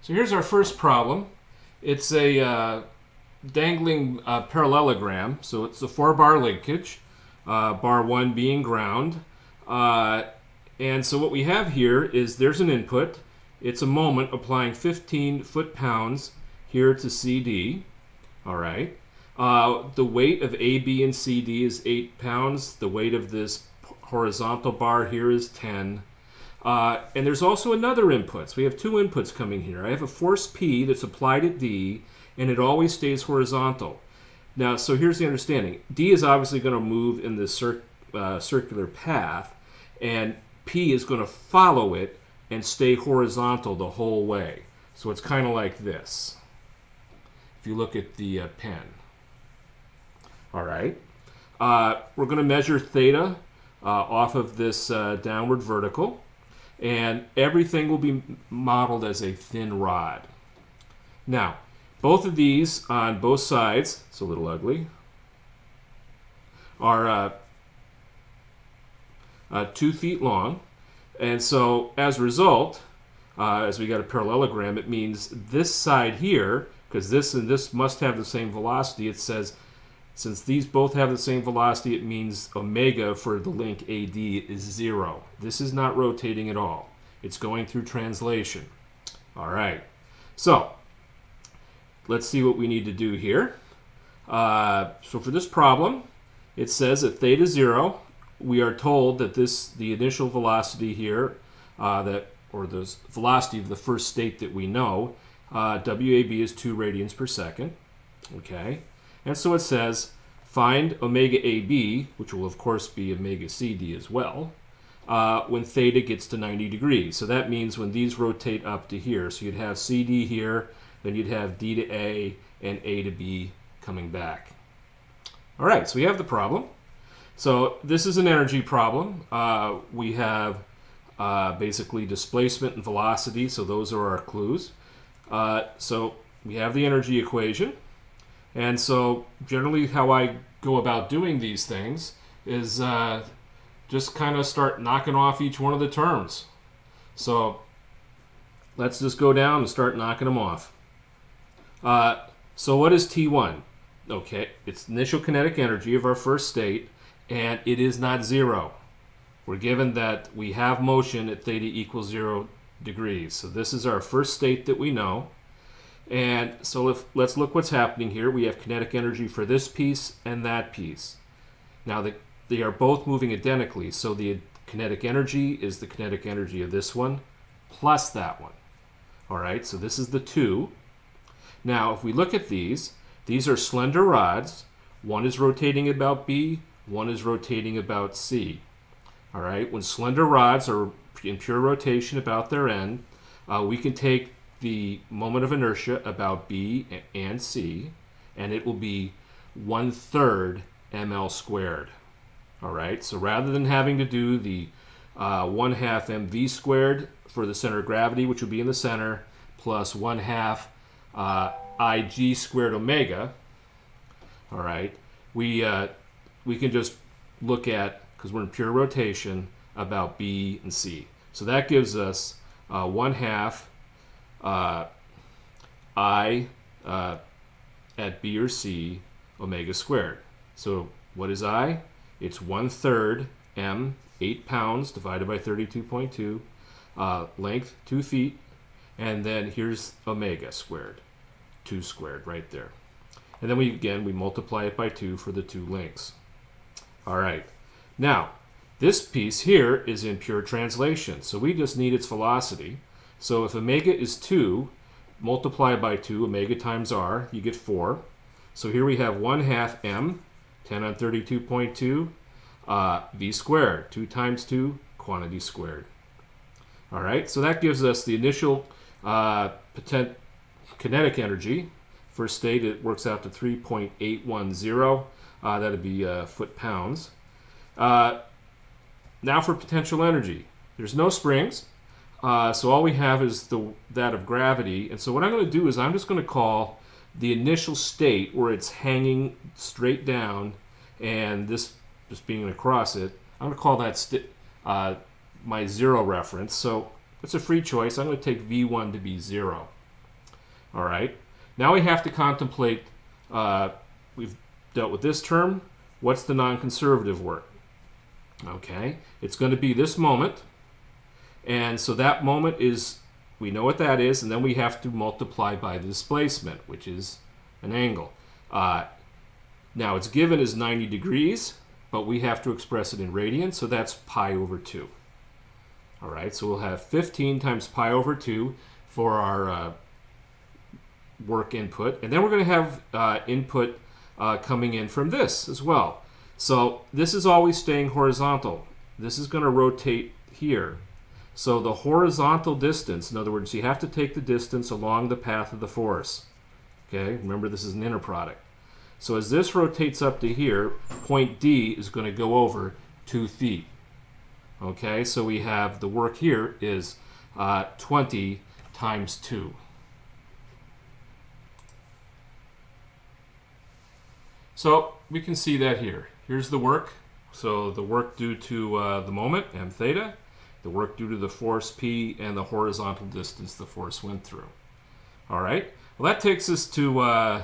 So here's our first problem. It's a dangling parallelogram. So it's a 4-bar linkage, bar 1 being ground. And so what we have here is there's an input. It's a moment applying 15 foot-pounds here to CD. All right. The weight of AB and CD is 8 pounds. The weight of this horizontal bar here is 10. And there's also another input. So we have two inputs coming here. I have a force P that's applied at D, and it always stays horizontal. Now, so here's the understanding. D is obviously going to move in this circular path, and P is going to follow it and stay horizontal the whole way. So it's kind of like this, if you look at the pen. All right. We're going to measure theta off of this downward vertical, and everything will be modeled as a thin rod. Now, both of these on both sides, it's a little ugly, are 2 feet long. And so as a result, as we got a parallelogram, it means this side here, because this and this must have the same velocity, it says since these both have the same velocity, it means omega for the link AD is 0. This is not rotating at all. It's going through translation. All right. So let's see what we need to do here. So for this problem, it says at theta 0, we are told that the initial velocity here, or the velocity of the first state that we know, WAB is 2 radians per second. Okay. And so it says, find omega AB, which will of course be omega CD as well, when theta gets to 90 degrees. So that means when these rotate up to here. So you'd have CD here, then you'd have D to A, and A to B coming back. All right, so we have the problem. So this is an energy problem. We have basically displacement and velocity, so those are our clues. So we have the energy equation. And so generally how I go about doing these things is just kind of start knocking off each one of the terms. So let's just go down and start knocking them off. So what is T1? Okay, it's initial kinetic energy of our first state, and it is not 0. We're given that we have motion at theta equals 0 degrees. So this is our first state that we know. And so let's look what's happening here. We have kinetic energy for this piece and that piece. Now they are both moving identically, so the kinetic energy is the kinetic energy of this one plus that one. All right, so this is the 2. Now if we look at these are slender rods. One is rotating about B, one is rotating about C. All right, when slender rods are in pure rotation about their end, we can take the moment of inertia about B and C, and it will be 1/3 ml squared. All right, so rather than having to do the 1/2 mv squared for the center of gravity, which will be in the center, plus 1/2 Ig squared omega, all right, we can just look at, because we're in pure rotation, about B and C. So that gives us 1/2 I at B or C omega squared. So what is I? It's 1/3 m, 8 pounds divided by 32.2, length 2 feet, and then here's omega squared, 2 squared right there. And then we multiply it by 2 for the 2 lengths. All right. Now, this piece here is in pure translation, so we just need its velocity. So if omega is 2, multiply by 2, omega times r, you get 4. So here we have 1/2 m, 10 on 32.2, v squared, 2 times 2, quantity squared. All right, so that gives us the initial kinetic energy. First state, it works out to 3.810. That'd be foot-pounds. Now for potential energy. There's no springs, so all we have is that of gravity. And so what I'm going to do is I'm just going to call the initial state where it's hanging straight down, and this just being across it, I'm going to call that my 0 reference. So it's a free choice. I'm going to take V1 to be 0. All right. Now we have to contemplate, we've dealt with this term. What's the non-conservative work? Okay. It's going to be this moment. And so that moment is, we know what that is, and then we have to multiply by the displacement, which is an angle. Now it's given as 90 degrees, but we have to express it in radians, so that's pi over 2. All right, so we'll have 15 times pi over 2 for our work input. And then we're going to have input coming in from this as well. So this is always staying horizontal. This is going to rotate here. So the horizontal distance, in other words, you have to take the distance along the path of the force. Okay, remember this is an inner product. So as this rotates up to here, point D is going to go over 2 feet. Okay, so we have the work here is 20 times 2. So we can see that here. Here's the work. So the work due to the moment, m theta, the work due to the force P, and the horizontal distance the force went through. All right, well that takes us to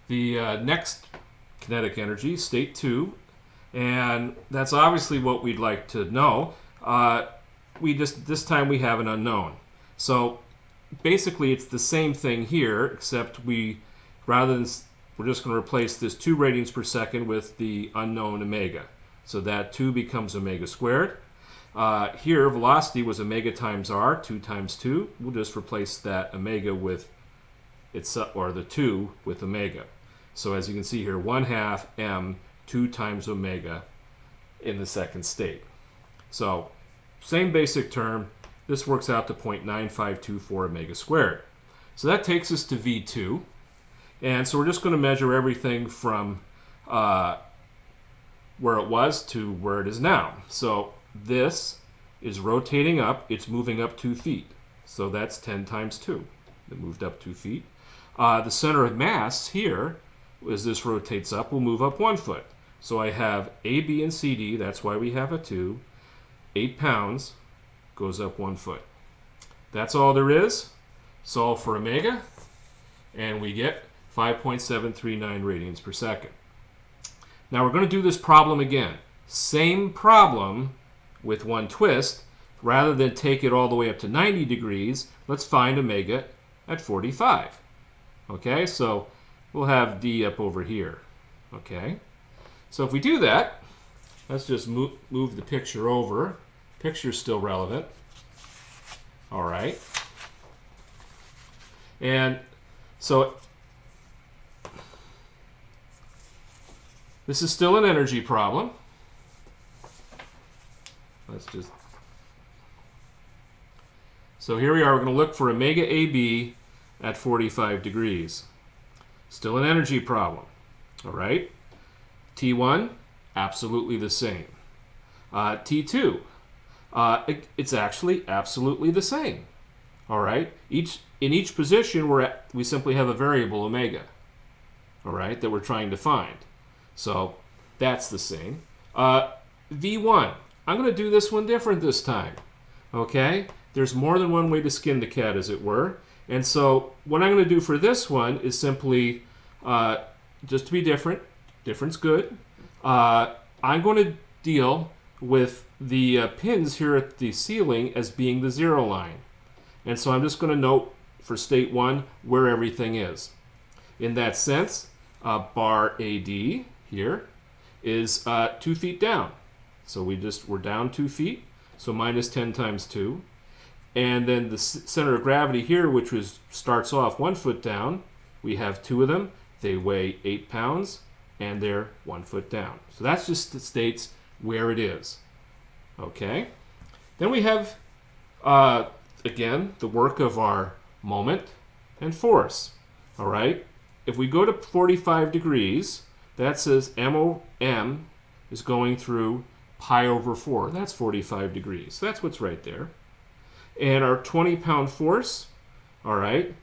the next kinetic energy, state 2, and that's obviously what we'd like to know. This time we have an unknown. So basically it's the same thing here, except we're just going to replace this 2 radians per second with the unknown omega. So that 2 becomes omega squared. Here, velocity was omega times r, 2 times 2. We'll just replace that omega with the 2 with omega. So as you can see here, 1/2 m 2 times omega in the second state. So same basic term. This works out to 0.9524 omega squared. So that takes us to V2. And so we're just going to measure everything from where it was to where it is now. So this is rotating up. It's moving up 2 feet. So that's 10 times 2. It moved up 2 feet. The center of mass here, as this rotates up, will move up 1 foot. So I have A, B, and CD. That's why we have a 2. 8 pounds goes up 1 foot. That's all there is. Solve for omega, and we get 5.739 radians per second. Now we're going to do this problem again. Same problem with one twist. Rather than take it all the way up to 90 degrees, let's find omega at 45. Okay, so we'll have D up over here. Okay, so if we do that, let's just move the picture over. Picture's still relevant. All right. And so this is still an energy problem. So here we are. We're going to look for omega AB at 45 degrees. Still an energy problem. All right. T1, absolutely the same. T2, it's actually absolutely the same. All right. In each position, we simply have a variable omega. All right, that we're trying to find. So that's the same. V1, I'm going to do this one different this time. Okay. There's more than one way to skin the cat, as it were. And so what I'm going to do for this one is simply, just to be different, different's good, I'm going to deal with the pins here at the ceiling as being the 0 line. And so I'm just going to note for state 1 where everything is. In that sense, bar AD here is 2 feet down. So we're down 2 feet, so minus 10 times 2. And then the center of gravity here, which starts off 1 foot down, we have 2 of them. They weigh 8 pounds, and they're 1 foot down. So that's just states where it is. Okay. Then we have, again, the work of our moment and force. All right. If we go to 45 degrees, that says MOM is going through pi over 4. That's 45 degrees. So that's what's right there. And our 20-pound force, all right,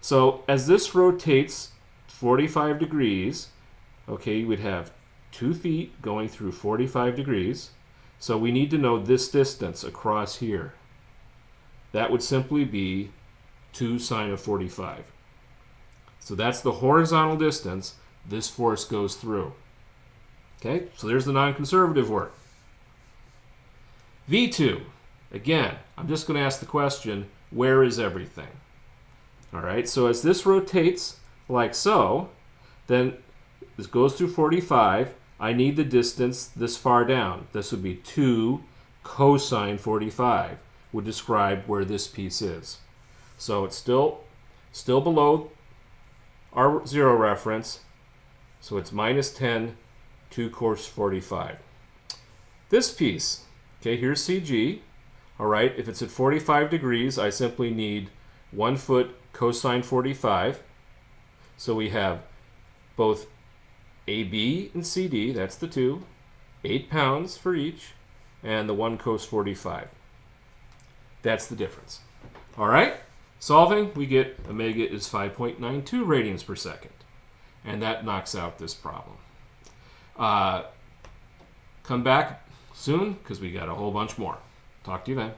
so as this rotates 45 degrees, okay, you would have 2 feet going through 45 degrees. So we need to know this distance across here. That would simply be 2 sine of 45. So that's the horizontal distance this force goes through. Okay, so there's the non-conservative work. V2, again, I'm just going to ask the question, where is everything? All right, so as this rotates like so, then this goes through 45. I need the distance this far down. This would be 2 cosine 45 would describe where this piece is. So it's still below our 0 reference. So it's minus 10, 2 cos 45. This piece, okay, here's CG. All right, if it's at 45 degrees, I simply need 1 foot cosine 45. So we have both AB and CD, that's the two, 8 pounds for each, and the 1 cos 45. That's the difference. All right, solving, we get omega is 5.92 radians per second. And that knocks out this problem. Come back soon, because we got a whole bunch more. Talk to you then.